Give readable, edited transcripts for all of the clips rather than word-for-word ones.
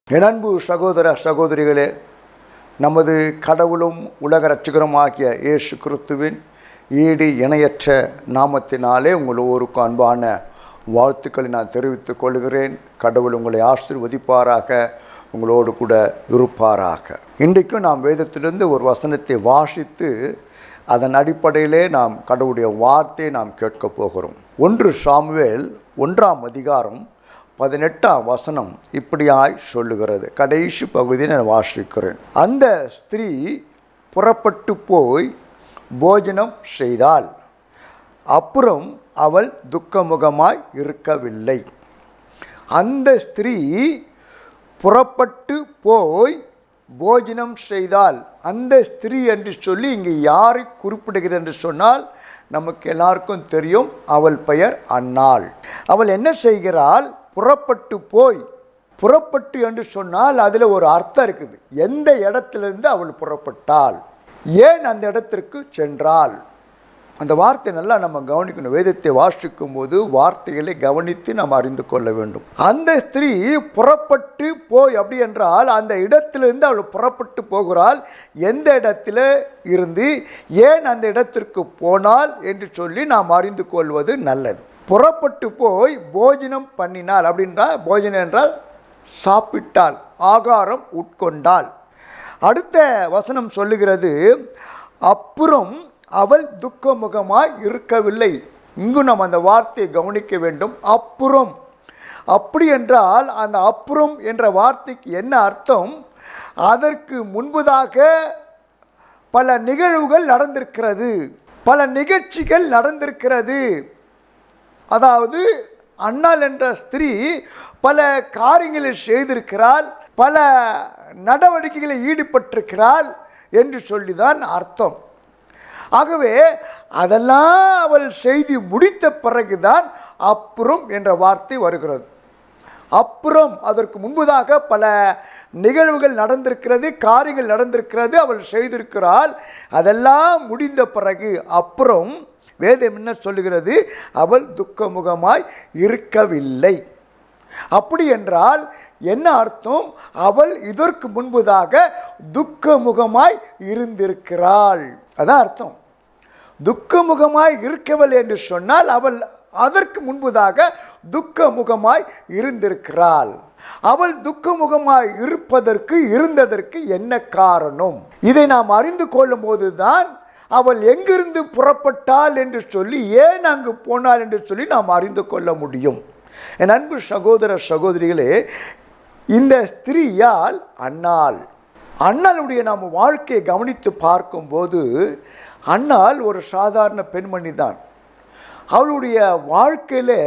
என் அன்பு சகோதர சகோதரிகளே, நமது கடவுளும் உலக இரட்சகருமாகிய இயேசு கிறிஸ்துவின் ஈடு இணையற்ற நாமத்தினாலே உங்களோருக்கும் அன்பான வாழ்த்துக்களை நான் தெரிவித்துக் கொள்கிறேன். கடவுள் உங்களை ஆசீர்வதிப்பாராக, உங்களோடு கூட இருப்பாராக. இன்றைக்கும் நாம் வேதத்திலிருந்து ஒரு வசனத்தை வாசித்து அதன் அடிப்படையிலே நாம் கடவுளுடைய வார்த்தையை நாம் கேட்கப் போகிறோம். 1 சாமுவேல் 1ஆம் அதிகாரம் 18ஆம் வசனம் இப்படியாய் சொல்லுகிறது. கடைசி பகுதியை நான் வாசிக்கிறேன். அந்த ஸ்திரீ புறப்பட்டு போய் போஜனம் செய்தாள். அப்புறம் அவள் துக்கமுகமாய் இருக்கவில்லை. அந்த ஸ்திரீ புறப்பட்டு போய் போஜனம் செய்தாள். அந்த ஸ்திரீ என்று சொல்லி இங்கே யாரை குறிப்பிடுகிறது என்று சொன்னால் நமக்கு எல்லாருக்கும் தெரியும். அவள் பெயர் அன்னாள். அவள் என்ன செய்கிறாள்? புறப்பட்டு போய். புறப்பட்டு என்று சொன்னால் அதில் ஒரு அர்த்தம் இருக்குது. எந்த இடத்திலிருந்து அவள் புறப்பட்டாள், ஏன் அந்த இடத்திற்கு சென்றாள், அந்த வார்த்தை நல்லா நம்ம கவனிக்கணும். வேதத்தை வாசிக்கும் போது வார்த்தைகளை கவனித்து நாம் அறிந்து கொள்ள வேண்டும். அந்த ஸ்திரீ புறப்பட்டு போய் அப்படி என்றால் அந்த இடத்திலிருந்து அவள் புறப்பட்டு போகிறாள். எந்த இடத்துல இருந்து ஏன் அந்த இடத்திற்கு போனாள் என்று சொல்லி நாம் அறிந்து கொள்வது நல்லது. புறப்பட்டு போய் போஜனம் பண்ணினாள் அப்படின்றால், போஜனம் என்றால் சாப்பிட்டாள், ஆகாரம் உட்கொண்டாள். அடுத்த வசனம் சொல்லுகிறது, அப்புறம் அவள் துக்கமுகமாய் இருக்கவில்லை. இங்கு நாம் அந்த வார்த்தையை கவனிக்க வேண்டும். அப்புறம், அப்படி என்றால் அந்த அப்புறம் என்ற வார்த்தைக்கு என்ன அர்த்தம்? அதற்கு முன்பதாக பல நிகழ்வுகள் நடந்திருக்கிறது, பல நிகழ்ச்சிகள் நடந்திருக்கிறது. அதாவது அன்னாள் என்ற ஸ்திரீ பல காரியங்களை செய்திருக்கிறாள், பல நடவடிக்கைகளில் ஈடுபட்டிருக்கிறாள் என்று சொல்லிதான் அர்த்தம். ஆகவே அதெல்லாம் அவள் செய்து முடித்த பிறகுதான் அப்புறம் என்ற வார்த்தை வருகிறது. அப்புறம் அதற்கு முன்பதாக பல நிகழ்வுகள் நடந்திருக்கிறது, காரியங்கள் நடந்திருக்கிறது, அவள் செய்திருக்கிறாள். அதெல்லாம் முடிந்த பிறகு அப்புறம் வேதம் என்ன சொல்லுகிறது? அவள் துக்கமுகமாய் இருக்கவில்லை. அப்படி என்றால் என்ன அர்த்தம்? அவள் இதற்கு முன்பதாக துக்கமுகமாய் இருந்திருக்கிறாள், அதான் அர்த்தம். துக்கமுகமாய் இருக்கவில்லை என்று சொன்னால் அவள் அதற்கு முன்பதாக துக்கமுகமாய் இருந்திருக்கிறாள். அவள் துக்கமுகமாய் இருந்ததற்கு என்ன காரணம்? இதை நாம் அறிந்து கொள்ளும் போதுதான் அவள் எங்கிருந்து புறப்பட்டாள் என்று சொல்லி, ஏன் அங்கு போனாள் என்று சொல்லி நாம் அறிந்து கொள்ள முடியும். என் அன்பு சகோதர சகோதரிகளே, இந்த ஸ்திரீயால் அன்னாள், அன்னாளுடைய நாம் வாழ்க்கையை கவனித்து பார்க்கும்போது அன்னாள் ஒரு சாதாரண பெண்மணி தான். அவளுடைய வாழ்க்கையில்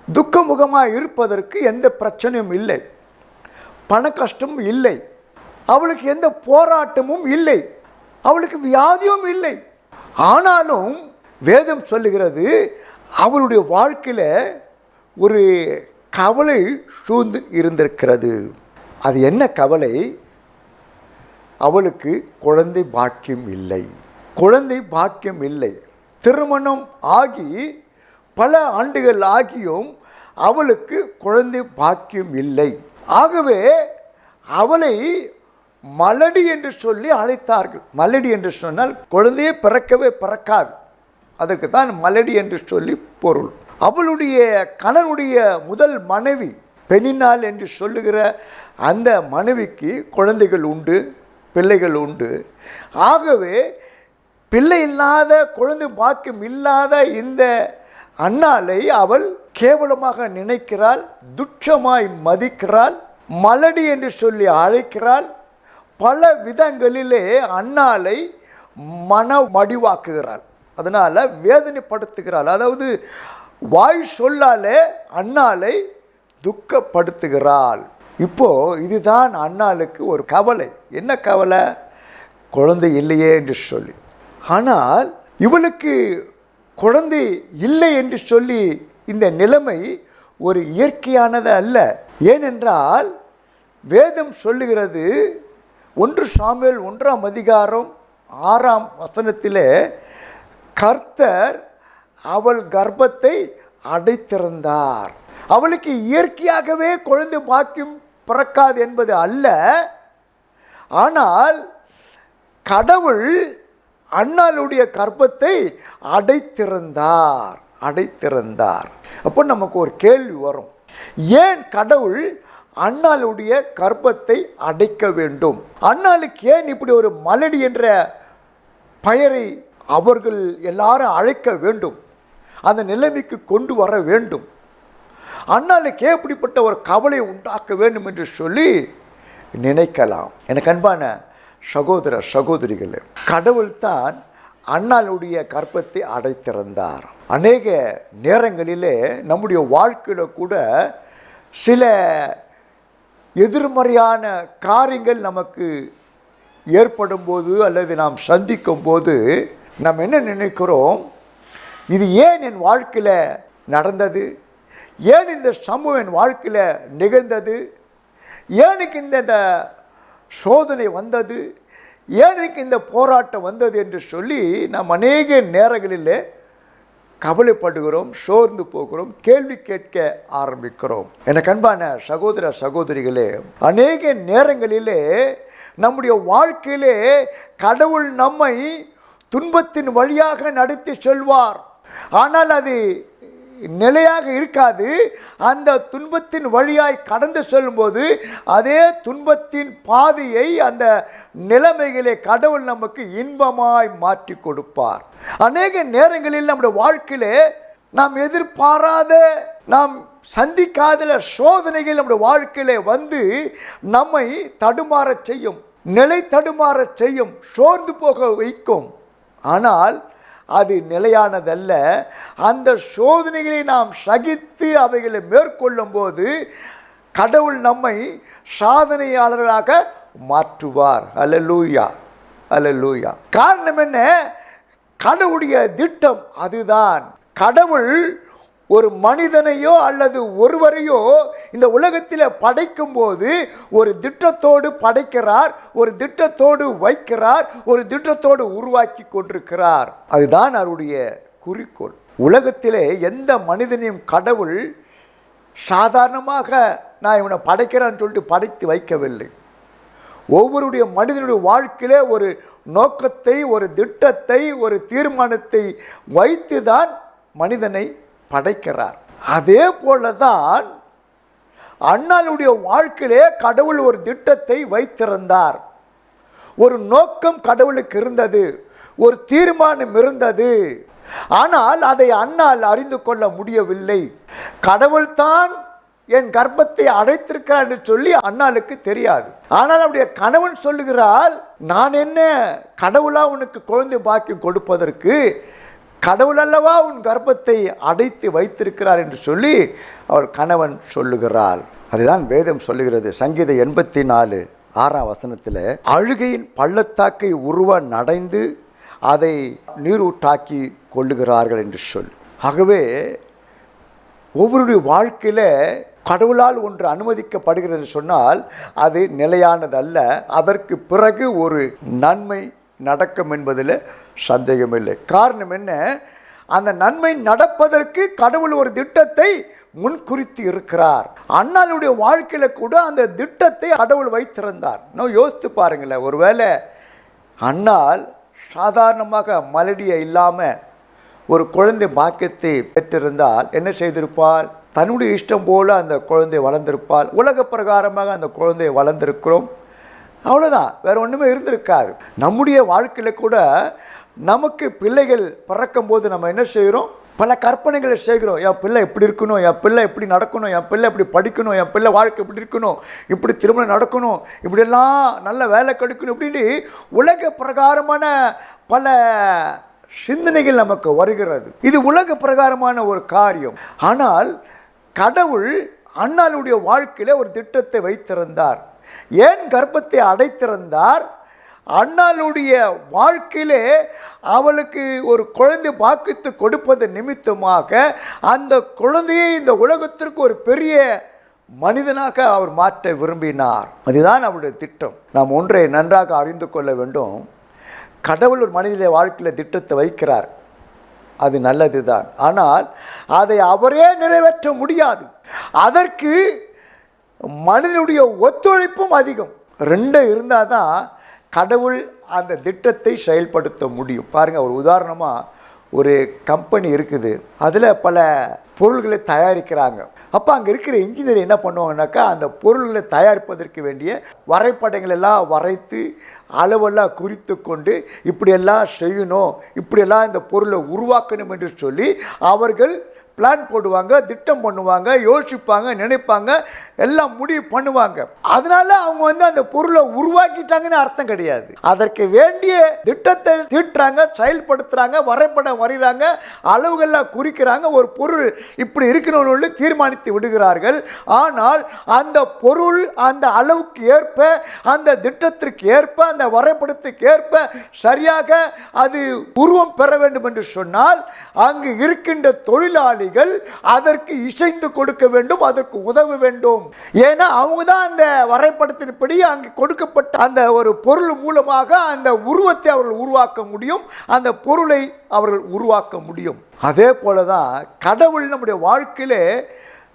துக்கமுகமாக இருப்பதற்கு எந்த பிரச்சனையும் இல்லை, பண கஷ்டமும் இல்லை, அவளுக்கு எந்த போராட்டமும் இல்லை, அவளுக்கு வியாதியும் இல்லை. ஆனாலும் வேதம் சொல்லுகிறது அவளுடைய வாழ்க்கையில் ஒரு கவலை சூழ்ந்து இருந்திருக்கிறது. அது என்ன கவலை? அவளுக்கு குழந்தை பாக்கியம் இல்லை. குழந்தை பாக்கியம் இல்லை. திருமணம் ஆகி பல ஆண்டுகள் ஆகியும் அவளுக்கு குழந்தை பாக்கியம் இல்லை. ஆகவே அவளை மலடி என்று சொல்லி அழைத்தார்கள். மலடி என்று சொன்னால் குழந்தையே பிறக்காது, அதற்கு தான் மலடி என்று சொல்லி பொருள். அவளுடைய கணவனுடைய முதல் மனைவி பெண்ணினாள் என்று சொல்லுகிற அந்த மனைவிக்கு குழந்தைகள் உண்டு, பிள்ளைகள் உண்டு. ஆகவே பிள்ளை இல்லாத, குழந்தை பாக்கியம் இல்லாத இந்த அன்னாளை அவள் கேவலமாக நினைக்கிறாள், துச்சமாய் மதிக்கிறாள், மலடி என்று சொல்லி அழைக்கிறாள். பல விதங்களிலே அன்னாளை மனமடிவாக்குகிறாள், அதனால் வேதனைப்படுத்துகிறாள். அதாவது வாய் சொல்லாலே அன்னாளை துக்கப்படுத்துகிறாள். இப்போது இதுதான் அன்னாளுக்கு ஒரு கவலை. என்ன கவலை? குழந்தை இல்லையே என்று சொல்லி. ஆனால் இவளுக்கு குழந்தை இல்லை என்று சொல்லி இந்த நிலைமை ஒரு இயற்கையானது அல்ல. ஏனென்றால் வேதம் சொல்லுகிறது, 1 சாமுவேல் 1ஆம் அதிகாரம் 6ஆம் வசனத்திலே, கர்த்தர் அவள் கர்ப்பத்தை அடைத்திருந்தார். அவளுக்கு இயற்கையாகவே குழந்தை பாக்கியம் பிறக்காது என்பது அல்ல. ஆனால் கடவுள் அன்னாளுடைய கர்ப்பத்தை அடைத்திருந்தார். அப்போ நமக்கு ஒரு கேள்வி வரும், ஏன் கடவுள் அன்னாளுடைய கர்ப்பத்தை அடைக்க வேண்டும்? அன்னாளுக்கு ஏன் இப்படி ஒரு மலடி என்ற பெயரை அவர்கள் எல்லாரும் அழைக்க வேண்டும், அந்த நிலைமைக்கு கொண்டு வர வேண்டும்? அன்னாளுக்கு எப்படிப்பட்ட ஒரு கவலை உண்டாக்க வேண்டும் என்று சொல்லி நினைக்கலாம். எனக்கு அன்பான சகோதர சகோதரிகளே, கடவுள்தான் அன்னாளுடைய கர்ப்பத்தை அடைத்திருந்தார். அநேக நேரங்களிலே நம்முடைய வாழ்க்கையில் கூட சில எதிர்மறையான காரியங்கள் நமக்கு ஏற்படும் போது அல்லது நாம் சந்திக்கும் போது நாம் என்ன நினைக்கிறோம், இது ஏன் என் வாழ்க்கையில் நடந்தது, ஏன் இந்த சம்பவம் என் வாழ்க்கையில் நிகழ்ந்தது, ஏனுக்கு இந்த சோதனை வந்தது, ஏனுக்கு இந்த போராட்டம் வந்தது என்று சொல்லி நாம் அநேக நேரங்களில் கவலைப்படுகிறோம், சோர்ந்து போகிறோம், கேள்வி கேட்க ஆரம்பிக்கிறோம். எனக்கு அன்பான சகோதர சகோதரிகளே, அநேக நேரங்களிலே நம்முடைய வாழ்க்கையிலே கடவுள் நம்மை துன்பத்தின் வழியாக நடத்தி செல்வார். ஆனால் அது நிலையாக இருக்காது. அந்த துன்பத்தின் வழியாய் கடந்து செல்லும்போது அதே துன்பத்தின் பாதையை அந்த நிலைமைகளை கடவுள் நமக்கு இன்பமாய் மாற்றி கொடுப்பார். அநேக நேரங்களில் நம்முடைய வாழ்க்கையிலே நாம் எதிர்பாராத, நாம் சந்திக்காத சோதனைகள் நம்முடைய வாழ்க்கையிலே வந்து நம்மை தடுமாறச் செய்யும், நிலை தடுமாறச் செய்யும், சோர்ந்து போக வைக்கும். ஆனால் அது நிலையானதல்ல. அந்த சோதனைகளை நாம் சகித்து அவைகளை மேற்கொள்ளும் போது கடவுள் நம்மை சாதனையாளர்களாக மாற்றுவார். அல்லேலூயா, அல்லேலூயா. காரணம் என்ன? கடவுளுடைய திட்டம் அதுதான். கடவுள் ஒரு மனிதனையோ அல்லது ஒருவரையோ இந்த உலகத்தில் படைக்கும் போது ஒரு திட்டத்தோடு படைக்கிறார், ஒரு திட்டத்தோடு வைக்கிறார், ஒரு திட்டத்தோடு உருவாக்கி கொண்டிருக்கிறார். அதுதான் அவருடைய குறிக்கோள். உலகத்திலே எந்த மனிதனையும் கடவுள் சாதாரணமாக நான் இவனை படைக்கிறேன்னு சொல்லிட்டு படைத்து வைக்கவில்லை. ஒவ்வொருடைய மனிதனுடைய வாழ்க்கையிலே ஒரு நோக்கத்தை, ஒரு திட்டத்தை, ஒரு தீர்மானத்தை வைத்து தான் மனிதனை படைக்கிறார். அதே போலதான் அன்னாளுடைய வாழ்க்கையிலே கடவுள் ஒரு திட்டத்தை வைத்திருந்தார். ஒரு நோக்கம் கடவுளுக்கு இருந்தது, ஒரு தீர்மானம் இருந்தது. ஆனால் அதை அன்னாள் அறிந்து கொள்ள முடியவில்லை. கடவுள்தான் என் கர்ப்பத்தை அடைத்திருக்கிறார் என்று சொல்லி அன்னாளுக்கு தெரியாது. ஆனால் அவருடைய கணவன் சொல்லுகிறாள், நான் என்ன கடவுளா உனக்கு குழந்தை பாக்கியம் கொடுப்பதற்கு? கடவுள் அல்லவா உன் கர்ப்பத்தை அடைத்து வைத்திருக்கிறார் என்று சொல்லி அவள் கணவன் சொல்லுகிறாள். அதுதான் வேதம் சொல்லுகிறது. சங்கீதம் 84:6 அழுகையின் பள்ளத்தாக்கை உருவ நடைந்து அதை நீரூட்டாக்கி கொள்ளுகிறார்கள் என்று சொல். ஆகவே ஒவ்வொருடைய வாழ்க்கையில் கடவுளால் ஒன்று அனுமதிக்கப்படுகிறது சொன்னால் அது நிலையானதல்ல. அதற்கு பிறகு ஒரு நன்மை நடக்கும் என்பதில் சந்தேகமில்லை. காரணம் என்ன? அந்த நன்மை நடப்பதற்கு கடவுள் ஒரு திட்டத்தை முன்குறித்து இருக்கிறார். அன்னாளுடைய வாழ்க்கையில் கூட அந்த திட்டத்தை கடவுள் வைத்திருந்தார். நான் யோசித்து பாருங்களேன், ஒருவேளை அன்னாள் சாதாரணமாக மலடியை இல்லாமல் ஒரு குழந்தை பாக்கியத்தை பெற்றிருந்தால் என்ன செய்திருப்பாள்? தன்னுடைய இஷ்டம் போல அந்த குழந்தை வளர்ந்திருப்பாள். உலக பிரகாரமாக அந்த குழந்தை வளர்ந்திருக்கிறோம், அவ்வளோதான், வேறு ஒன்றுமே இருந்திருக்காது. நம்முடைய வாழ்க்கையில் கூட நமக்கு பிள்ளைகள் பிறக்கும் போது நம்ம என்ன செய்கிறோம்? பல கற்பனைகளை செய்கிறோம். என் பிள்ளை இப்படி இருக்கணும், என் பிள்ளை இப்படி நடக்கணும், என் பிள்ளை இப்படி படிக்கணும், என் பிள்ளை வாழ்க்கை இப்படி இருக்கணும், இப்படி திருமணம் நடக்கணும், இப்படியெல்லாம் நல்ல வேலை கிடைக்கணும், இப்படின்னு உலக பிரகாரமான பல சிந்தனைகள் நமக்கு வருகிறது. இது உலக பிரகாரமான ஒரு காரியம். ஆனால் கடவுள் அன்னாளுடைய வாழ்க்கையில் ஒரு திட்டத்தை வைத்திருந்தார். ஏன் கர்ப்பத்தை அடைத்திருந்தார்? அன்னாளுடைய வாழ்க்கையிலே அவளுக்கு ஒரு குழந்தை பாக்கித்து கொடுப்பது நிமித்தமாக அந்த குழந்தையை இந்த உலகத்திற்கு ஒரு பெரிய மனிதனாக அவர் மாற்ற விரும்பினார். அதுதான் அவருடைய திட்டம். நாம் ஒன்றை நன்றாக அறிந்து கொள்ள வேண்டும். கடவுள் ஒரு மனிதனுடைய வாழ்க்கையில் திட்டத்தை வைக்கிறார், அது நல்லது தான். ஆனால் அதை அவரே நிறைவேற்ற முடியாது. அதற்கு மனிதனுடைய ஒத்துழைப்பும் அதிகம். ரெண்டும் இருந்தால் தான் கடவுள் அந்த திட்டத்தை செயல்படுத்த முடியும். பாருங்கள், ஒரு உதாரணமாக ஒரு கம்பெனி இருக்குது, அதில் பல பொருள்களை தயாரிக்கிறாங்க. அப்போ அங்கே இருக்கிற இன்ஜினியர் என்ன பண்ணுவாங்கனாக்கா, அந்த பொருள்களை தயாரிப்பதற்கு வேண்டிய வரைபடங்கள் எல்லாம் வரைத்து அளவெல்லாம் குறித்து கொண்டு இப்படியெல்லாம் செய்யணும், இப்படியெல்லாம் இந்த பொருளை உருவாக்கணும் என்று சொல்லி அவர்கள் பிளான் போடுவாங்க, திட்டம் பண்ணுவாங்க, யோசிப்பாங்க, நினைப்பாங்க, எல்லாம் முடிவு பண்ணுவாங்க. அதனால அவங்க அந்த பொருளை உருவாக்கிட்டாங்கன்னு அர்த்தம் கிடையாது. அதற்கு வேண்டிய திட்டத்தை தீட்டுறாங்க, செயல்படுத்துறாங்க, வரைபடம் வரைகிறாங்க, அளவுகள்லாம் குறிக்கிறாங்க, ஒரு பொருள் இப்படி இருக்கணும்னு தீர்மானித்து விடுகிறார்கள். ஆனால் அந்த பொருள் அந்த அளவுக்கு ஏற்ப, அந்த திட்டத்திற்கு ஏற்ப, அந்த வரைபடத்துக்கு ஏற்ப சரியாக அது உருவம் பெற வேண்டும் என்று சொன்னால் அங்கு இருக்கின்ற தொழிலாளி அதற்கு இசைந்து கொடுக்க வேண்டும், அதற்கு உதவ வேண்டும். ஏன்னா அவங்க தான் அந்த வரைபடத்தின்படி அங்கு கொடுக்கப்பட்ட அந்த ஒரு பொருள் மூலமாக அந்த உருவத்தை அவர்கள் உருவாக்க முடியும், அந்த பொருளை அவர்கள் உருவாக்க முடியும். அதே போலதான் கடவுள் நம்முடைய வாழ்க்கையிலே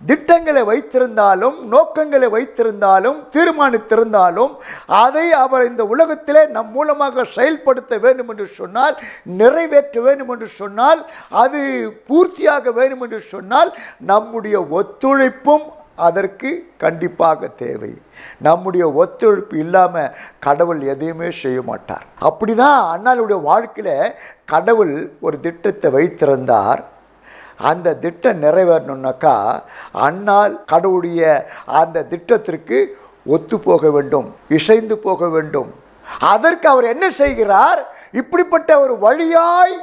திட்டங்களை வைத்திருந்தாலும், நோக்கங்களை வைத்திருந்தாலும், தீர்மானித்திருந்தாலும் அதை அவர் இந்த உலகத்திலே நம் மூலமாக செயல்படுத்த வேண்டும் என்று சொன்னால், நிறைவேற்ற வேண்டும் என்று சொன்னால், அது பூர்த்தியாக வேண்டும் என்று சொன்னால் நம்முடைய ஒத்துழைப்பும் அதற்கு கண்டிப்பாக தேவை. நம்முடைய ஒத்துழைப்பு இல்லாமல் கடவுள் எதையுமே செய்ய மாட்டார். அப்படிதான் அண்ணாளுடைய வாழ்க்கையில் கடவுள் ஒரு திட்டத்தை வைத்திருந்தார். அந்த திட்டம் நிறைவேறணுன்னாக்கா அண்ணால் கடவுளுடைய அந்த திட்டத்திற்கு ஒத்து போக வேண்டும், இசைந்து போக வேண்டும். அதற்கு அவர் என்ன செய்கிறார்? இப்படிப்பட்ட ஒரு வழியாய்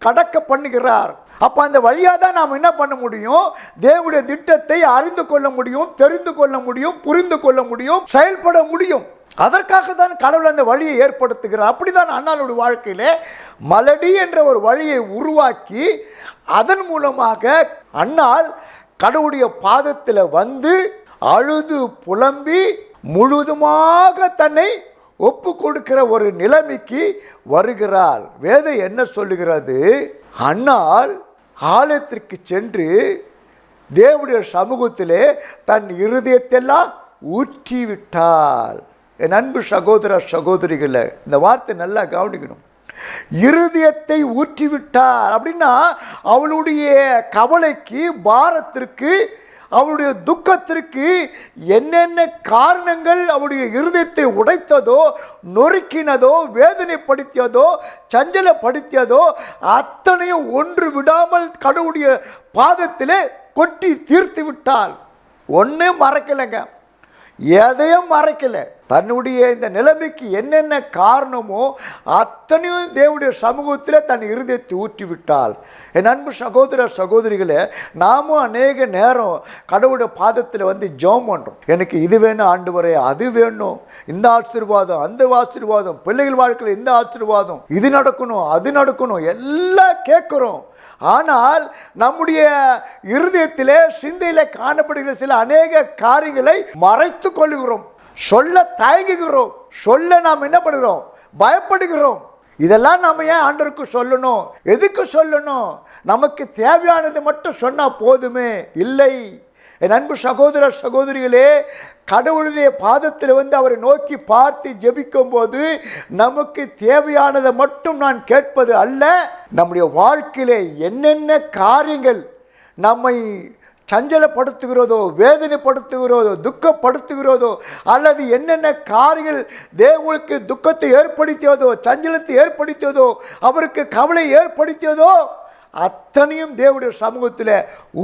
கடக்க பண்ணுகிறார். அப்போ அந்த வழியாக தான் நாம் என்ன பண்ண முடியும்? தேவனுடைய திட்டத்தை அறிந்து கொள்ள முடியும், தெரிந்து கொள்ள முடியும், புரிந்து கொள்ள முடியும், செயல்பட முடியும். அதற்காக தான் கடவுள் அந்த வழியை ஏற்படுத்துகிறார். அப்படிதான் அண்ணாளுடைய வாழ்க்கையிலே மலடி என்ற ஒரு வழியை உருவாக்கி அதன் மூலமாக அண்ணாள் கடவுளுடைய பாதத்தில் வந்து அழுது புலம்பி முழுதுமாக தன்னை ஒப்பு கொடுக்கிற ஒரு நிலைமைக்கு வருகிறாள். வேதம் என்ன சொல்லுகிறது? அண்ணாள் ஆலயத்திற்கு சென்று தேவனுடைய சமூகத்திலே தன் இருதயத்தெல்லாம் ஊற்றிவிட்டாள். என் அன்பு சகோதர சகோதரிகளை, இந்த வார்த்தை நல்லா கவனிக்கணும். இருதயத்தை ஊற்றிவிட்டார் அப்படின்னா அவளுடைய கவலைக்கு, பாரத்திற்கு, அவளுடைய துக்கத்திற்கு என்னென்ன காரணங்கள் அவளுடைய இருதயத்தை உடைத்ததோ, நொறுக்கினதோ, வேதனைப்படுத்தியதோ, சஞ்சலப்படுத்தியதோ அத்தனையும் ஒன்று விடாமல் கடவுளுடைய பாதத்திலே கொட்டி தீர்த்து விட்டாள். ஒன்றும் மறக்கலைங்க, எதையும் மறைக்கல. தன்னுடைய இந்த நிலைமைக்கு என்னென்ன காரணமோ அத்தனையும் தேவனுடைய சமூகத்தில் தன் இருதயத்தை ஊற்றிவிட்டாள். என் அன்பு சகோதர சகோதரிகளே, நாமும் அநேக நேரம் கடவுளுடைய பாதத்தில் வந்து ஜெபம் பண்ணுறோம். எனக்கு இது வேணும் ஆண்டவரே, அது வேணும், இந்த ஆசீர்வாதம், அந்த ஆசீர்வாதம், பிள்ளைகள் வாழ்க்கையில் இந்த ஆசீர்வாதம், இது நடக்கணும், அது நடக்கணும், எல்லாம் கேட்குறோம். ஆனால் நம்முடைய இருதயத்திலே, சிந்தையிலே காணப்படுகிற சில அநேக காரியங்களை மறைத்து கொள்ளுகிறோம், சொல்ல தயங்குகிறோம், சொல்ல நாம் என்ன பண்ணுகிறோம்? பயப்படுகிறோம். இதெல்லாம் நம்ம ஏன் ஆண்டவருக்கு சொல்லணும்? எதுக்கு சொல்லணும்? நமக்கு தேவையானது மட்டும் சொன்னால் போதுமே? இல்லை. என் அன்பு சகோதர சகோதரிகளே, கடவுளுடைய பாதத்தில் வந்து அவரை நோக்கி பார்த்து ஜெபிக்கும் போது நமக்கு தேவையானதை மட்டும் நான் கேட்பது அல்ல, நம்முடைய வாழ்க்கையிலே என்னென்ன காரியங்கள் நம்மை சஞ்சலப்படுத்துகிறதோ, வேதனைப்படுத்துகிறதோ, துக்கப்படுத்துகிறதோ, அல்லது என்னென்ன காரியங்கள் தேவனுக்கு துக்கத்தை ஏற்படுத்தியதோ, சஞ்சலத்தை ஏற்படுத்தியதோ, அவருக்கு கவலை ஏற்படுத்தியதோ அத்தனையும் தேவனுடைய சமூகத்தில்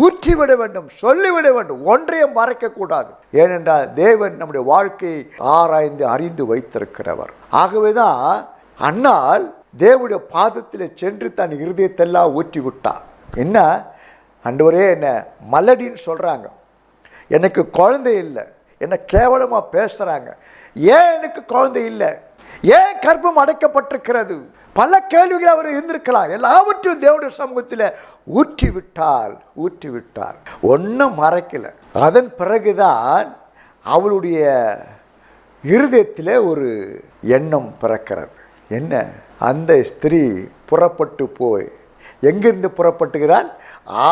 ஊற்றிவிட வேண்டும், சொல்லிவிட வேண்டும், ஒன்றையும் மறைக்கக்கூடாது. ஏனென்றால் தேவன் நம்முடைய வாழ்க்கையை ஆராய்ந்து அறிந்து வைத்திருக்கிறவர். ஆகவே தான் அண்ணாள் தேவனுடைய பாதத்தில் சென்று தன் இருதயத்தெல்லாம் ஊற்றி விட்டார். என்ன ஆண்டவரே, என்ன மலடின்னு சொல்கிறாங்க, எனக்கு குழந்தை இல்லை, என்னை கேவலமாக பேசுகிறாங்க, ஏன் எனக்கு குழந்தை இல்லை, ஏன் கர்ப்பம் அடைக்கப்பட்டிருக்கிறது, பல கேள்விகள் அவர் இருந்திருக்கலாம். எல்லாவற்றையும் தேவனுடைய சமூகத்தில் ஊற்றிவிட்டார். ஒன்றும் மறைக்கலை. அதன் பிறகுதான் அவளுடைய இருதயத்தில் ஒரு எண்ணம் பிறக்கிறது. என்ன? அந்த ஸ்திரீ புறப்பட்டு போய் எங்கிருந்து புறப்பட்டுகிறாள்?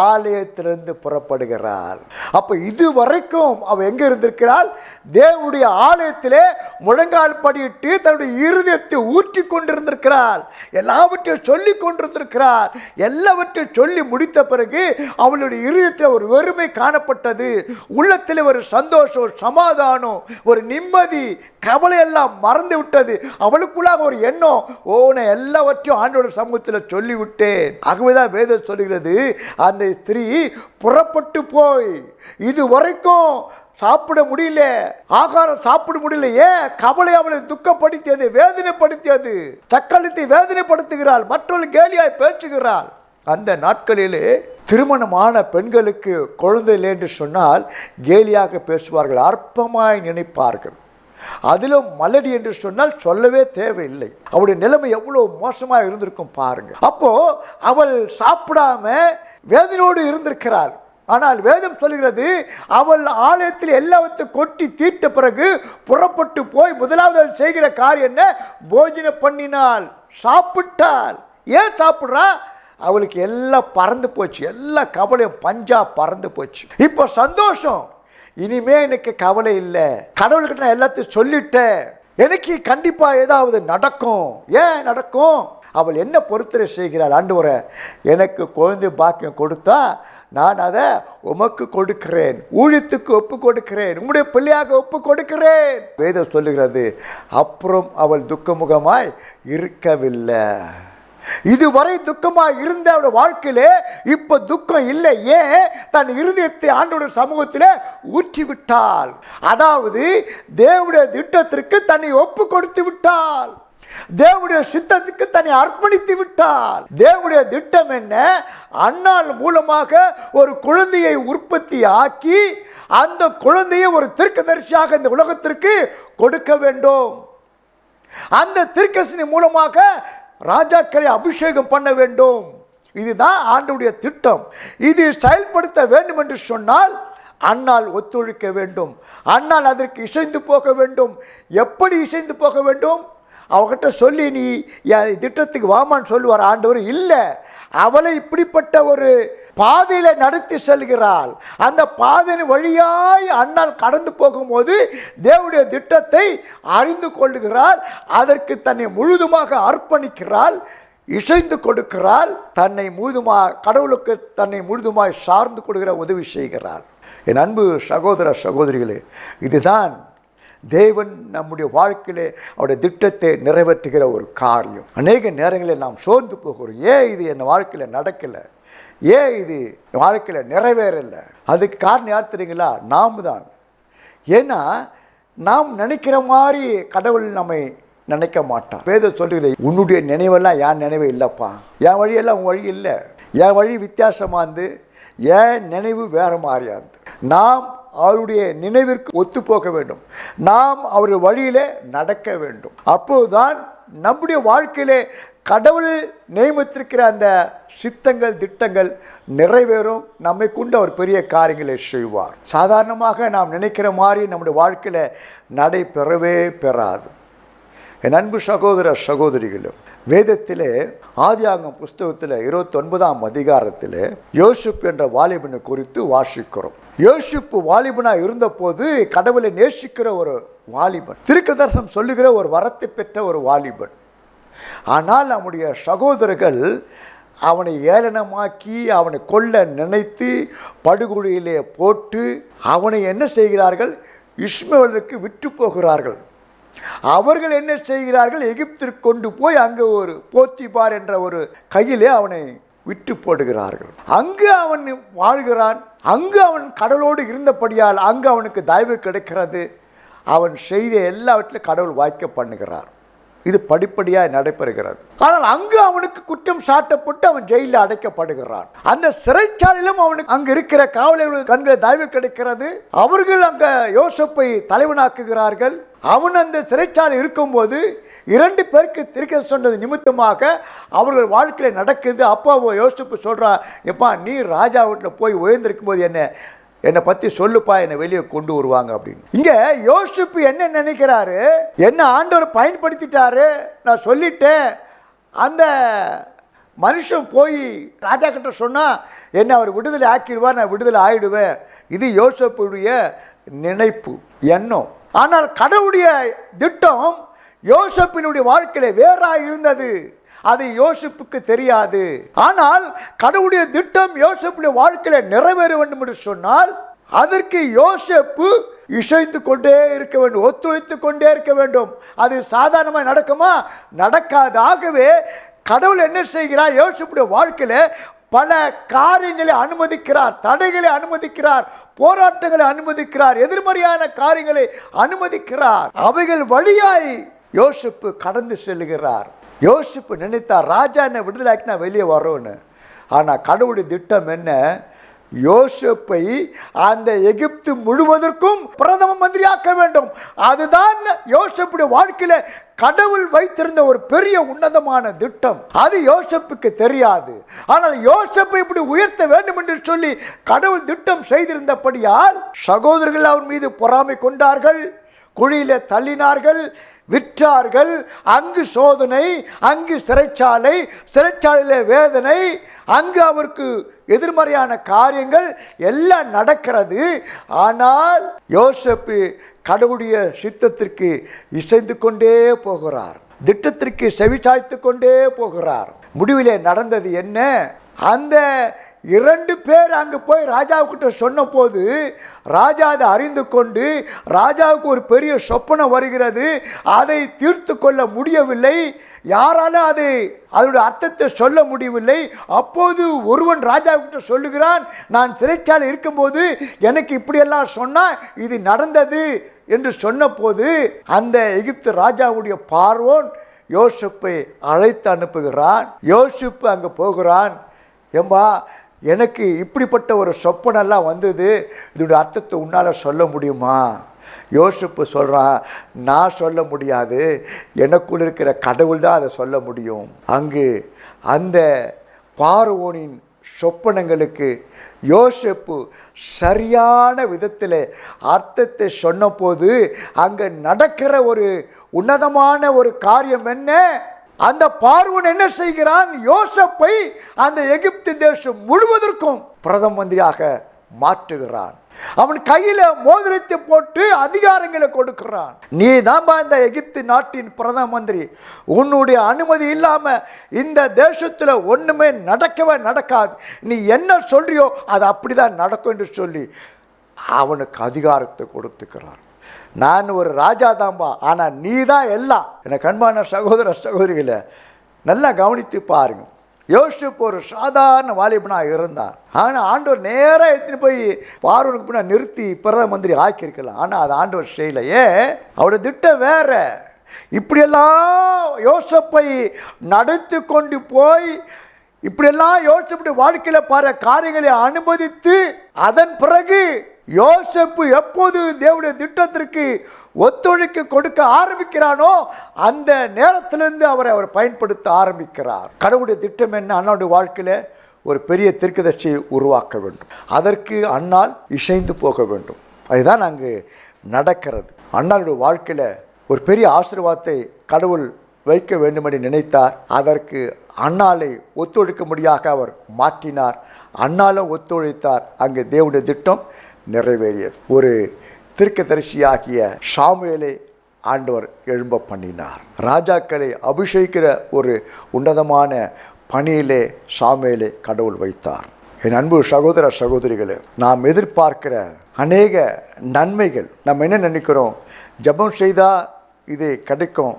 ஆலயத்திலிருந்து புறப்படுகிறாள். அப்ப இதுவரைக்கும் அவ எங்க இருந்திருக்கிறாள்? தேவனுடைய ஆலயத்திலே முழங்கால் படியிட்டு தன்னுடைய இருதயத்தை ஊற்றி கொண்டிருந்திருக்கிறாள். எல்லாவற்றையும் சொல்லி கொண்டிருந்திருக்கிறாள். எல்லாவற்றையும் சொல்லி முடித்த பிறகு அவளுடைய இருதயத்தில் ஒரு வெறுமை காணப்பட்டது. உள்ளத்தில் ஒரு சந்தோஷம், ஒரு சமாதானம், ஒரு நிம்மதி, கவலை எல்லாம் மறந்து விட்டது. அவளுக்குள்ளாக ஒரு எண்ணம், நான் எல்லாவற்றையும் ஆண்டவருடைய சமூகத்தில் சொல்லிவிட்டேன். ஆகவேதான் வேதம் சொல்லுகிறது, அந்த ஸ்திரீ புறப்பட்டு போய் இதுவரைக்கும் சாப்பிட முடியல, ஆகாரம் சாப்பிட முடியல. ஏன்? கவலை அவளை துக்கப்படுத்தியது, வேதனைப்படுத்தியது. சக்களத்தை வேதனைப்படுத்துகிறாள், மற்றவர்கள் கேலியாய் பேசுகிறாள். அந்த நாட்களிலே திருமணமான பெண்களுக்கு குழந்தை இல்லை என்று சொன்னால் கேலியாக பேசுவார்கள், அற்பமாய் நினைப்பார்கள். அதிலும் மலடி என்று சொன்னால் சொல்லவே தேவையில்லை. அவருடைய நிலைமை எவ்வளவு மோசமாக இருந்திருக்கும் பாருங்க. அப்போ அவள் சாப்பிடாம வேதனையோடு இருந்திருக்கிறாள். ஆனால் வேதம் சொல்கிறது, அவள் ஆலயத்தில் எல்லாவற்றையும் கொட்டி தீர்த்த பிறகு புறப்பட்டு போய் முதலாவது அவள் செய்கிற காரியம் என்ன? போஜனம் பண்ணினாள், சாப்பிட்டாள். ஏன் சாப்பிட்றா? அவளுக்கு எல்லாம் பறந்து போச்சு, எல்லா கவலையும் பஞ்சா பறந்து போச்சு. இப்போ சந்தோஷம், இனிமே எனக்கு கவலை இல்லை, கடவுள்கிட்ட நான் எல்லாத்தையும் சொல்லிட்டேன், எனக்கு கண்டிப்பாக ஏதாவது நடக்கும். ஏன் நடக்கும்? அவள் என்ன பொறுத்தரை செய்கிறாள்? ஆண்டவரே, எனக்கு குழந்தை பாக்கியம் கொடுத்தா நான் அதை உமக்கு கொடுக்கிறேன், ஊழியத்துக்கு ஒப்பு கொடுக்கிறேன், உம்முடைய பிள்ளையாக ஒப்பு கொடுக்கிறேன். வேதம் சொல்லுகிறது, அப்புறம் அவள் துக்கமுகமாய் இருக்கவில்லை. இதுவரை துக்கமாக இருந்த அவருடைய வாழ்க்கையிலே இப்ப துக்கம் இல்லை. ஏன்? தன் இருதயத்தை ஆண்டவருடைய சமூகத்தில் ஊற்றிவிட்டாள். அதாவது தேவனுடைய திட்டத்திற்கு தன்னை ஒப்பு கொடுத்து விட்டாள், தேவனுடைய சித்தத்துக்கு தன்னை அர்ப்பணித்து விட்டாள். தேவனுடைய திட்டம் என்ன? அன்னாள் மூலமாக ஒரு குழந்தையை உற்பத்தி ஆக்கி அந்த குழந்தையை ஒரு தீர்க்கதரிசியாக இந்த உலகத்திற்கு கொடுக்க வேண்டும். அந்த தீர்க்கதரிசி மூலமாக ராஜாக்களை அபிஷேகம் பண்ண வேண்டும். இதுதான் ஆண்டவருடைய திட்டம். இது செயல்படுத்த வேண்டும் என்று சொன்னால் அன்னாள் ஒத்துழைக்க வேண்டும், அன்னாள் அதற்கு இசைந்து போக வேண்டும். எப்படி இசைந்து போக வேண்டும்? அவகிட்ட சொல்லி நீ திட்டத்துக்கு வாமான்னு சொல்லுவார் ஆண்டவர்? இல்லை, அவளை இப்படிப்பட்ட ஒரு பாதையில் நடத்தி செல்கிறாள். அந்த பாதையின் வழியாய் அண்ணால் கடந்து போகும்போது தேவனுடைய திட்டத்தை அறிந்து கொள்ளுகிறாள், அதற்கு தன்னை முழுதுமாக அர்ப்பணிக்கிறாள், இசைந்து கொடுக்கிறாள், தன்னை முழுதுமாக கடவுளுக்கு தன்னை முழுதுமாய் சார்ந்து கொடுக்கிற உதவி செய்கிறாள். என் அன்பு சகோதர சகோதரிகளே, இதுதான் தேவன் நம்முடைய வாழ்க்கையிலே அவருடைய திட்டத்தை நிறைவேற்றுகிற ஒரு காரியம். அநேக நேரங்களில் நாம் சோர்ந்து போகிறோம். ஏன் இது என் வாழ்க்கையில் நடக்கலை, ஏன் இது என் வாழ்க்கையில் நிறைவேறலை? அதுக்கு காரணம் யார் தெரியுங்களா? நாம் தான். ஏன்னா நாம் நினைக்கிற மாதிரி கடவுள் நம்மை நினைக்க மாட்டான். வேதம் சொல்லுகிறேன், உன்னுடைய நினைவெல்லாம் என் நினைவு இல்லைப்பா, என் வழியெல்லாம் உன் வழி இல்லை, என் வழி வித்தியாசமாக இருந்து என் நினைவு வேறு மாதிரியாது. நாம் அவருடைய நினைவிற்கு ஒத்து போக வேண்டும், நாம் அவருடைய வழியிலே நடக்க வேண்டும். அப்போதுதான் நம்முடைய வாழ்க்கையிலே கடவுள் நியமித்திருக்கிற அந்த சித்தங்கள் திட்டங்கள் நிறைவேறும். நம்மை கொண்டு அவர் பெரிய காரியங்களை செய்வார். சாதாரணமாக நாம் நினைக்கிற மாதிரி நம்முடைய வாழ்க்கையில் நடைபெறவே பெறாது. என் அன்பு சகோதர சகோதரிகளும், வேதத்திலே ஆதியாகமம் புஸ்தகத்தில் 29ஆம் அதிகாரத்தில் யோசிப்பு என்ற வாலிபனை குறித்து வாசிக்கிறோம். யோசிப்பு வாலிபனாக இருந்தபோது கடவுளை நேசிக்கிற ஒரு வாலிபன், தீர்க்கதரிசனம் சொல்லுகிற ஒரு வரத்தை பெற்ற ஒரு வாலிபன். ஆனால் நம்முடைய சகோதரர்கள் அவனை ஏளனமாக்கி அவனை கொல்ல நினைத்து படுகொலியிலே போட்டு அவனை என்ன செய்கிறார்கள்? இஸ்மவேலுக்கு விற்று போகிறார்கள். அவர்கள் என்ன செய்கிறார்கள்? எகிப்திற்கு கொண்டு போய் அங்கே ஒரு போத்திபார் என்ற ஒரு கையிலே அவனை விட்டு போடுகிறார்கள். அங்கு அவன் வாழ்கிறான். அங்கு அவன் கடவுளோடு இருந்தபடியால் அங்கு அவனுக்கு தயவு கிடைக்கிறது. அவன் செய்த எல்லாவற்றிலும் கடவுள் வாய்க்க பண்ணுகிறார். இது படிப்படியாக நடைபெறுகிறது. ஆனால் அங்கு அவனுக்கு குற்றம் சாட்டப்பட்டு அவன் ஜெயிலில் அடைக்கப்படுகிறான். அந்த சிறைச்சாலையிலும் அவனுக்கு அங்கு இருக்கிற காவலர்கள் கண்களில் தயவு கிடைக்கிறது. அவர்கள் அங்கே யோசேப்பை தலைவனாக்குகிறார்கள். அவன் அந்த சிறைச்சாலை இருக்கும்போது 2 பேருக்கு திருக்க சொன்னது நிமித்தமாக அவர்கள் வாழ்க்கையில் நடக்குது. அப்பா யோசேப்பு சொல்கிறான், எப்பா நீ ராஜா வீட்டில் போய் உயர்ந்திருக்கும் போது என்னை பற்றி சொல்லுப்பா, என்னை வெளியே கொண்டு வருவாங்க அப்படின்னு. இங்கே யோசேப்பு என்ன நினைக்கிறாரு? என்ன ஆண்டவர் பயன்படுத்திட்டாரு, நான் சொல்லிட்டேன், அந்த மனுஷன் போய் ராஜா கிட்ட சொன்னால் என்ன அவர் விடுதலை ஆக்கிடுவார், நான் விடுதலை ஆயிடுவேன். இது யோசேப்புடைய நினைப்பு, எண்ணம். ஆனால் கடவுளுடைய திட்டம் யோசேப்பினுடைய வாழ்க்கையில வேறாக இருந்தது. அது யோசேப்புக்கு தெரியாது. ஆனால் கடவுளுடைய திட்டம் யோசேப்புடைய வாழ்க்கையில நிறைவேற வேண்டும் என்று சொன்னால் அதற்கு யோசேப்பு இசைத்து கொண்டே இருக்க வேண்டும், ஒத்துழைத்து கொண்டே இருக்க வேண்டும். அது சாதாரணமாக நடக்குமா? நடக்காது. ஆகவே கடவுள் என்ன செய்கிறார்? யோசேப்புடைய வாழ்க்கையில பல காரியங்களை அனுமதிக்கிறார், தடைகளை அனுமதிக்கிறார், போராட்டங்களை அனுமதிக்கிறார், எதிர்மறையான காரியங்களை அனுமதிக்கிறார். அவைகள் வழியாய் யோசேப்பு கடந்து செல்லுகிறார். யோசேப்பு நினைத்தார், ராஜா என்னை விடுதலாக்கி நான் வெளியே வரோன்னு. ஆனால் கடவுளுடைய திட்டம் என்ன? யோசேப்பை அந்த எகிப்து முழுவதற்கும் பிரதம மந்திரியாக்க வேண்டும். அதுதான் யோசேப்புடைய வாழ்க்கையில கடவுள் வைத்திருந்த ஒரு பெரிய உன்னதமான திட்டம். அது யோசேப்புக்கு தெரியாது. ஆனால் யோசேப்பை இப்படி உயர்த்த வேண்டும் என்று சொல்லி கடவுள் திட்டம் செய்திருந்தபடியால் சகோதரர்கள் அவர் மீது பொறாமை கொண்டார்கள், குழியில தள்ளினார்கள், விற்றார்கள். அங்கு சோதனை, அங்கு சிறைச்சாலை, சிறைச்சாலையில வேதனை, அங்கு அவருக்கு எதிர்மறையான காரியங்கள் எல்லாம் நடக்கிறது. ஆனால் யோசேப்பு கடவுளுடைய சித்தத்திற்கு இசைந்து கொண்டே போகிறார், திட்டத்திற்கு செவிசாய்த்து கொண்டே போகிறார். முடிவிலே நடந்தது என்ன? அந்த 2 பேர் அங்கே போய் ராஜாவுக்கிட்ட சொன்ன போது ராஜா அதை அறிந்து கொண்டு, ராஜாவுக்கு ஒரு பெரிய சொப்பனம் வருகிறது, அதை தீர்த்து கொள்ள முடியவில்லை, யாராலும் அதனுடைய அர்த்தத்தை சொல்ல முடியவில்லை. அப்போது ஒருவன் ராஜாவுக்கிட்ட சொல்லுகிறான், நான் சிறைச்சாலை இருக்கும்போது எனக்கு இப்படியெல்லாம் சொன்னால் இது நடந்தது என்று சொன்ன போது அந்த எகிப்து ராஜாவுடைய பார்வோன் யோசேப்பை அழைத்து அனுப்புகிறான். யோசேப்பு அங்கே போகிறான். ஏம்பா, எனக்கு இப்படிப்பட்ட ஒரு சொப்பனெல்லாம் வந்தது, இதோடைய அர்த்தத்தை உன்னால் சொல்ல முடியுமா? யோசேப்பு சொல்கிறான், நான் சொல்ல முடியாது, எனக்குள் இருக்கிற கடவுள் தான் அதை சொல்ல முடியும். அங்கு அந்த பார்வோனின் சொப்பனங்களுக்கு யோசேப்பு சரியான விதத்தில் அர்த்தத்தை சொன்னபோது அங்கே நடக்கிற ஒரு உன்னதமான ஒரு காரியம் என்ன? அந்த பார்வோன் என்ன செய்கிறான்? யோசேப்பை அந்த எகிப்து தேசம் முழுவதற்கும் பிரதம மந்திரியாக மாற்றுகிறான். அவன் கையில மோதிரத்தை போட்டு அதிகாரங்களை கொடுக்கிறான். நீ தான் இந்த எகிப்து நாட்டின் பிரதம மந்திரி, உன்னுடைய அனுமதி இல்லாம இந்த தேசத்துல ஒண்ணுமே நடக்கவே நடக்காது, நீ என்ன சொல்றியோ அது அப்படிதான் நடக்கும் என்று சொல்லி அவனுக்கு அதிகாரத்தை கொடுத்துக்கிறான். நான் ஒரு ராஜா தான்பா, ஆனால் நீ தான் எல்லாம். எனக்கு அன்பான சகோதர சகோதரிகளை நல்லா கவனித்து பாருங்க. யோசேப்பு ஒரு சாதாரண வாலிபனாக இருந்தான். ஆனால் ஆண்டவர் நேராக எடுத்துன்னு போய் பார்வோனுக்கு பின்னாடி நிறுத்தி பிரதம மந்திரி ஆக்கியிருக்கலாம். ஆனால் அது ஆண்டவர் செய்யலையே. அவருடைய திட்டம் வேற. இப்படியெல்லாம் யோசேப்பை நடத்தி கொண்டு போய் இப்படியெல்லாம் யோசேப்புடைய வாழ்க்கையில் பல காரியங்களை அனுமதித்து அதன் பிறகு யோசேப்பு எப்போது தேவனுடைய திட்டத்திற்கு ஒத்துழைக்க கொடுக்க ஆரம்பிக்கிறானோ அந்த நேரத்திலிருந்து அவர் பயன்படுத்த ஆரம்பிக்கிறார். கடவுளுடைய திட்டம் என்ன? அண்ணாவுடைய வாழ்க்கையில் ஒரு பெரிய தீர்க்கதரிசியை உருவாக்க வேண்டும். அதற்கு அண்ணால் இசைந்து போக வேண்டும். அதுதான் அங்கு நடக்கிறது. அண்ணாவுடைய வாழ்க்கையில் ஒரு பெரிய ஆசீர்வாதத்தை கடவுள் வைக்க வேண்டும் என்று நினைத்தார். அதற்கு அண்ணாலை ஒத்துழைக்கும்படியாக அவர் மாற்றினார். அண்ணாலும் ஒத்துழைத்தார். அங்கே தேவனுடைய திட்டம் நிறைவேறியது. ஒரு தீர்க்கதரிசியாகிய சாமுவேலை ஆண்டவர் எழும்ப பண்ணினார். ராஜாக்களை அபிஷேகிக்கிற ஒரு உன்னதமான பணியிலே சாமுவேலை கடவுள் வைத்தார். என் அன்பு சகோதர சகோதரிகளே, நாம் எதிர்பார்க்கிற அநேக நன்மைகள், நம்ம என்ன நினைக்கிறோம்? ஜெபம் செய்தால் இது கிடைக்கும்,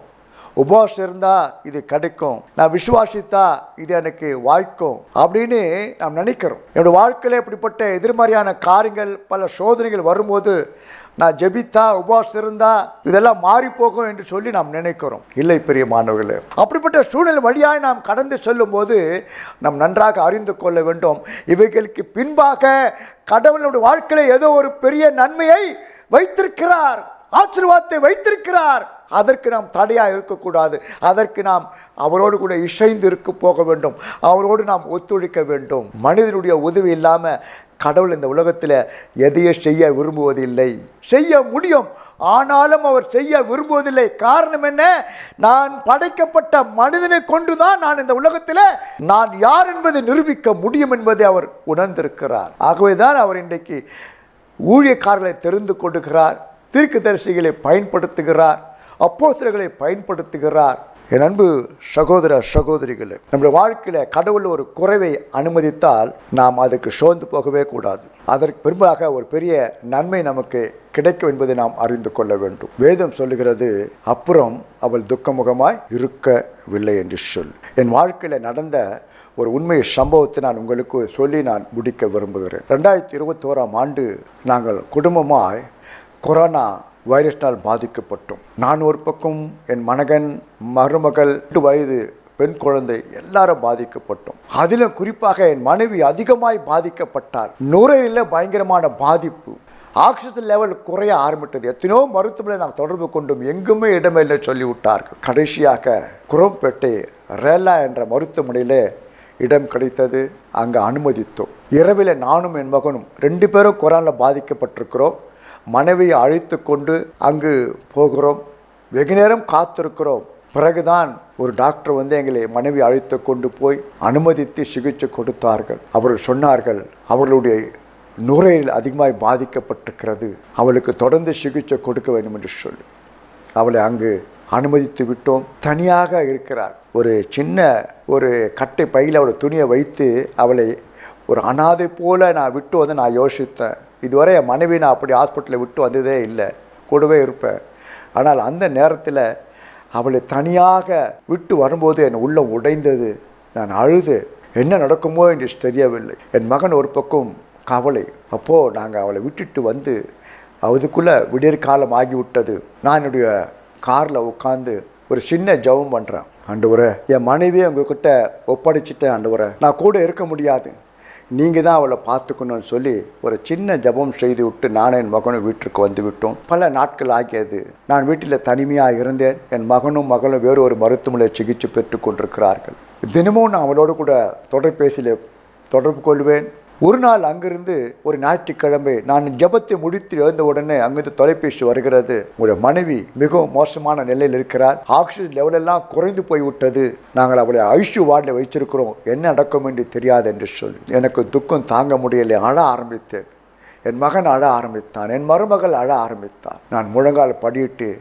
உபவாசம் இருந்தால் இது கிடைக்கும், நான் விசுவாசித்தா இது எனக்கு வாய்க்கும் அப்படின்னு நாம் நினைக்கிறோம். என்னோடய வாழ்க்கையில் இப்படிப்பட்ட எதிர்மறையான காரியங்கள், பல சோதனைகள் வரும்போது நான் ஜெபித்தா, உபவாசம் இருந்தால் இதெல்லாம் மாறி போகும் என்று சொல்லி நாம் நினைக்கிறோம். இல்லை பிரியமானவர்களே, அப்படிப்பட்ட சூழ்நிலை வழியாக நாம் கடந்து செல்லும் போது நாம் நன்றாக அறிந்து கொள்ள வேண்டும். இவைகளுக்கு பின்பாக கடவுளுடைய வாழ்க்கையில் ஏதோ ஒரு பெரிய நன்மையை வைத்திருக்கிறார், ஆசீர்வாதத்தை வைத்திருக்கிறார். அதற்கு நாம் தடையாக இருக்கக்கூடாது. அதற்கு நாம் அவரோடு கூட இசைந்து இருக்க போக வேண்டும். அவரோடு நாம் ஒத்துழைக்க வேண்டும். மனிதனுடைய உதவி இல்லாமல் கடவுள் இந்த உலகத்தில் எதையே செய்ய விரும்புவதில்லை. செய்ய முடியும், ஆனாலும் அவர் செய்ய விரும்புவதில்லை. காரணம் என்ன? நான் படைக்கப்பட்ட மனிதனை கொண்டுதான் நான் இந்த உலகத்தில் நான் யார் என்பதை நிரூபிக்க முடியும் என்பதை அவர் உணர்ந்திருக்கிறார். ஆகவேதான் அவர் இன்றைக்கு ஊழியக்காரர்களை தெரிந்து கொடுக்கிறார், தீர்க்கதரிசிகளை பயன்படுத்துகிறார், அப்போஸ்தலர்களை பயன்படுத்துகிறார். என் அன்பு சகோதர சகோதரிகளே, நம்முடைய வாழ்க்கையில் கடவுள் ஒரு குறைவை அனுமதித்தால் நாம் அதுக்கு சோர்ந்து போகவே கூடாது. அதற்கு பின்பாக ஒரு பெரிய நன்மை நமக்கு கிடைக்கும் என்பதை நாம் அறிந்து கொள்ள வேண்டும். வேதம் சொல்லுகிறது, அப்புறம் அவள் துக்கமுகமாய் இருக்கவில்லை என்று சொல். என் வாழ்க்கையில் நடந்த ஒரு உண்மை சம்பவத்தை நான் உங்களுக்கு சொல்லி நான் முடிக்க விரும்புகிறேன். 2021ஆம் ஆண்டு நாங்கள் குடும்பமாய் கொரோனா வைரஸ்னால் பாதிக்கப்பட்டோம். நான் ஒரு பக்கம், என் மகன், மருமகள், 2 வயது பெண் குழந்தை எல்லாரும் பாதிக்கப்பட்டோம். அதிலும் குறிப்பாக என் மனைவி அதிகமாய் பாதிக்கப்பட்டார். நுரையீரலில் பயங்கரமான பாதிப்பு, ஆக்சிஜன் லெவல் குறைய ஆரம்பித்தது. எத்தனையோ மருத்துவமனை நாம் தொடர்பு கொண்டும் எங்குமே இடமில்லை சொல்லிவிட்டார்கள். கடைசியாக குரோம்பேட்டை ரேலா என்ற மருத்துவமனையில் இடம் கிடைத்தது. அங்கே அனுமதித்தோம். இரவில் நானும் என் மகனும் 2 பேரும் கொரோனாவில் பாதிக்கப்பட்டிருக்கிறோம். மனைவியை அழைத்து கொண்டு அங்கு போகிறோம். வெகு நேரம் காத்திருக்கிறோம். பிறகுதான் ஒரு டாக்டர் வந்து எங்களை மனைவி அழைத்து கொண்டு போய் அனுமதித்து சிகிச்சை கொடுத்தார்கள். அவர்கள் சொன்னார்கள், அவர்களுடைய நுரையீரல் அதிகமாக பாதிக்கப்பட்டிருக்கிறது, அவளுக்கு தொடர்ந்து சிகிச்சை கொடுக்க வேண்டும் என்று சொல்லி அவளை அங்கு அனுமதித்து விட்டோம். தனியாக இருக்கிறார். ஒரு சின்ன ஒரு கட்டை பையில் அவளை துணியை வைத்து அவளை ஒரு அனாதை போல் நான் விட்டு வந்து நான் யோசித்தேன். இதுவரை என் மனைவி நான் அப்படி ஹாஸ்பிட்டலில் விட்டு வந்ததே இல்லை, கூடவே இருப்பேன். ஆனால் அந்த நேரத்தில் அவளை தனியாக விட்டு வரும்போது என் உள்ளம் உடைந்தது. நான் அழுது, என்ன நடக்குமோ என்று தெரியவில்லை. என் மகன் ஒரு பக்கம் கவலை. அப்போது நாங்கள் அவளை விட்டுட்டு வந்து அதுக்குள்ளே விடியற் காலம் ஆகிவிட்டது. நான் என்னுடைய காரில் உட்காந்து ஒரு சின்ன ஜெபம் பண்ணுறேன். ஆண்டவரே, என் மனைவியை உங்ககிட்ட ஒப்படைச்சிட்டேன். ஆண்டவரே, நான் கூட இருக்க முடியாது, நீங்கள் தான் அவளை பார்த்துக்கணும்னு சொல்லி ஒரு சின்ன ஜெபம் செய்து விட்டு நானும் என் மகனும் வீட்டுக்கு வந்து விட்டோம். பல நாட்கள் ஆகியது. நான் வீட்டில் தனிமையாக இருந்தேன். என் மகனும் மகளும் வேறு ஒரு மருத்துவமனையில் சிகிச்சை பெற்று கொண்டிருக்கிறார்கள். தினமும் நான் அவளோடு கூட தொலைபேசியில் தொடர்பு கொள்வேன். ஒரு நாள் அங்கிருந்து ஒரு ஞாயிற்றுக்கிழமை நான் ஜெபத்தை முடித்து எழுந்த உடனே அங்கிருந்து தொலைபேசி வருகிறது. உங்களுடைய மனைவி மிகவும் மோசமான நிலையில் இருக்கிறார், ஆக்சிஜன் லெவலெல்லாம் குறைந்து போய்விட்டது, நாங்கள் அவளை ஐசியூ வார்டில் வைச்சிருக்கிறோம், என்ன நடக்கும் என்று தெரியாது என்று சொல்லி எனக்கு துக்கம் தாங்க முடியலை. அழ ஆரம்பித்தேன். என் மகன் அழ ஆரம்பித்தான், என் மருமகள் அழ ஆரம்பித்தான். நான் முழங்கால் படியிட்டு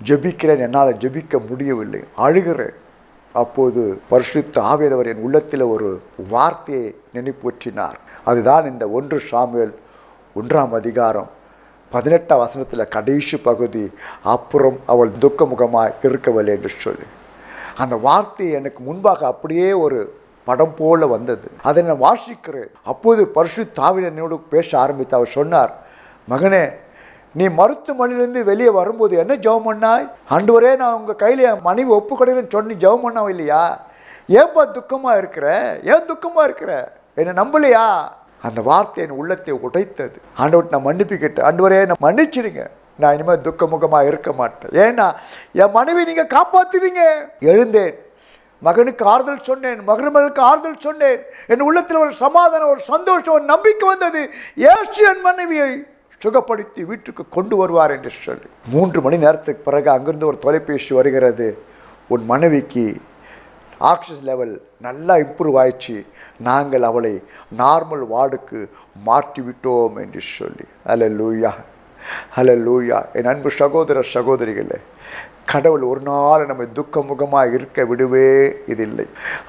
ஜெபிக்கிறேன். என்னால் ஜெபிக்க முடியவில்லை, அழுகிறேன். அப்போது பரிசுத்த ஆவியானவர் என் உள்ளத்தில் ஒரு வார்த்தையை நினைப்பூற்றினார். அதுதான் இந்த 1 சாமுவேல் 1ஆம் அதிகாரம் 18ஆம் வசனத்தில் கடைசி பகுதி, அப்புறம் அவள் துக்கமுகமாய் இருக்கவில்லை என்று சொல்லி. அந்த வார்த்தை எனக்கு முன்பாக அப்படியே ஒரு படம் போல வந்தது. அதை நான் வாசிக்கிறேன். அப்போது பரிசுத்த ஆவியானவர் என்னோடு பேச ஆரம்பித்து அவர் சொன்னார், மகனே, நீ மருத்துவமனையிலேருந்து வெளியே வரும்போது என்ன ஜெபம் பண்ணாய்? ஆண்டவரே, நான் உங்கள் கையில் என் மனைவி ஒப்பு கொடுக்கிறேன்னு சொல்லி ஜெபம் பண்ணாவ இல்லையா? ஏன்பா துக்கமாக இருக்கிற? ஏன் துக்கமாக இருக்கிற? என்னை நம்பலையா? அந்த வார்த்தை என் உள்ளத்தை உடைத்தது. ஆண்டவர்கிட்ட நான் மன்னிப்பு கேட்டேன். ஆண்டவரே, நான் மன்னிச்சிடுங்க, நான் இனிமேல் துக்கமுகமாக இருக்க மாட்டேன். ஏன்னா என் மனைவி நீங்கள் காப்பாற்றுவீங்க. எழுந்தேன், மகனுக்கு ஆறுதல் சொன்னேன், மகனுக்கு ஆறுதல் சொன்னேன். என் உள்ளத்தில் ஒரு சமாதானம், ஒரு சந்தோஷம், ஒரு நம்பிக்கை வந்தது. இயேசு என் மனைவியை சுகப்படுத்தி வீட்டுக்கு கொண்டு வருவார் என்று சொல்லி 3 மணி நேரத்துக்கு பிறகு அங்கிருந்து ஒரு தொலைபேசி வருகிறது. உன் மனைவிக்கு ஆக்சிஜன் லெவல் நல்லா இம்ப்ரூவ் ஆயிடுச்சு, நாங்கள் அவளை நார்மல் வார்டுக்கு மாற்றி விட்டோம் என்று சொல்லி. அல்லேலூயா, அல்லேலூயா. என் அன்பு சகோதர சகோதரிகளே, கடவுள் ஒரு நாள் நம்மை துக்கமுகமாக இருக்க விடுவே இதில்லை.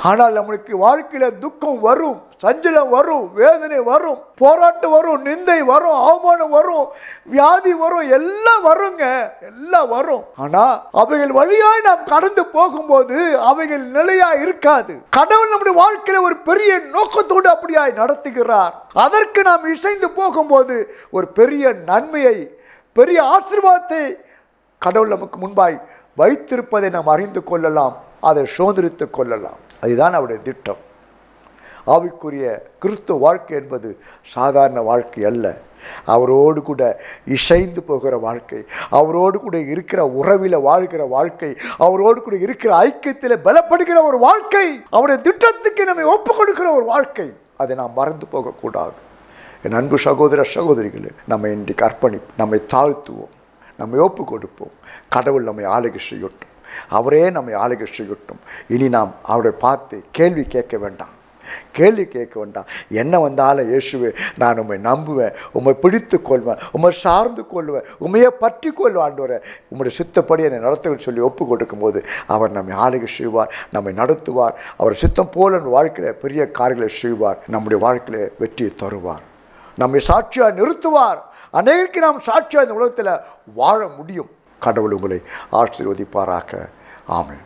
ஆனால் நம்மளுக்கு வாழ்க்கையில் துக்கம் வரும், சஞ்சலம் வரும், வேதனை வரும், போராட்டம் வரும், நிந்தை வரும், அவமானம் வரும், வியாதி வரும், எல்லாம் வருங்க, எல்லாம் வரும். ஆனால் அவைகள் வழியாய் நாம் கடந்து போகும்போது அவைகள் நிலையாக இருக்காது. கடவுள் நம்முடைய வாழ்க்கையில் ஒரு பெரிய நோக்கத்தோடு அப்படியாய் நடத்துகிறார். அதற்கு நாம் இசைந்து போகும்போது ஒரு பெரிய நன்மையை, பெரிய ஆசீர்வாதத்தை கடவுள் நமக்கு முன்பாய் வைத்திருப்பதை நாம் அறிந்து கொள்ளலாம், அதை சோதரித்து கொள்ளலாம். அதுதான் அவருடைய திட்டம். ஆவிக்குரிய கிறிஸ்துவ வாழ்க்கை என்பது சாதாரண வாழ்க்கை அல்ல. அவரோடு கூட இசைந்து போகிற வாழ்க்கை, அவரோடு கூட இருக்கிற உறவில் வாழ்கிற வாழ்க்கை, அவரோடு கூட இருக்கிற ஐக்கியத்தில் பலப்படுகிற ஒரு வாழ்க்கை, அவருடைய திட்டத்துக்கு நம்மை ஒப்பு கொடுக்கிற ஒரு வாழ்க்கை. அதை நாம் மறந்து போகக்கூடாது. என் அன்பு சகோதர சகோதரிகளே, நம்ம இன்றைக்கு அர்ப்பணிப்போம், நம்மை தாழ்த்துவோம், நம்மை ஒப்பு கொடுப்போம். கடவுள் நம்மை ஆளுகை செய்யட்டும், அவரே நம்மை ஆளுகை செய்யட்டும். இனி நாம் அவரை பார்த்து கேள்வி கேட்க வேண்டாம், என்ன வந்தாலும் இயேசுவே நான் உம்மை நம்புவேன், உம்மை பிடித்து கொள்வேன், உம்மை சார்ந்து கொள்வேன், உண்மையை பற்றி கொள்வேன் ஆண்டவரே, உம்முடைய சித்தப்படி என்னை நடத்துகள் சொல்லி ஒப்பு கொடுக்கும்போது அவர் நம்மை ஆளுகை செய்வார், நம்மை நடத்துவார். அவர் சித்தம் போல வாழ்க்கையில் பெரிய காரியங்களை செய்வார், நம்முடைய வாழ்க்கையில் வெற்றியை தருவார், நம்மை சாட்சியாக நிறுத்துவார். அநேகருக்கு நாம் சாட்சியாக இந்த உலகத்தில் வாழ முடியும். கடவுள் உங்களை ஆசீர்வதிப்பாராக. ஆமென்.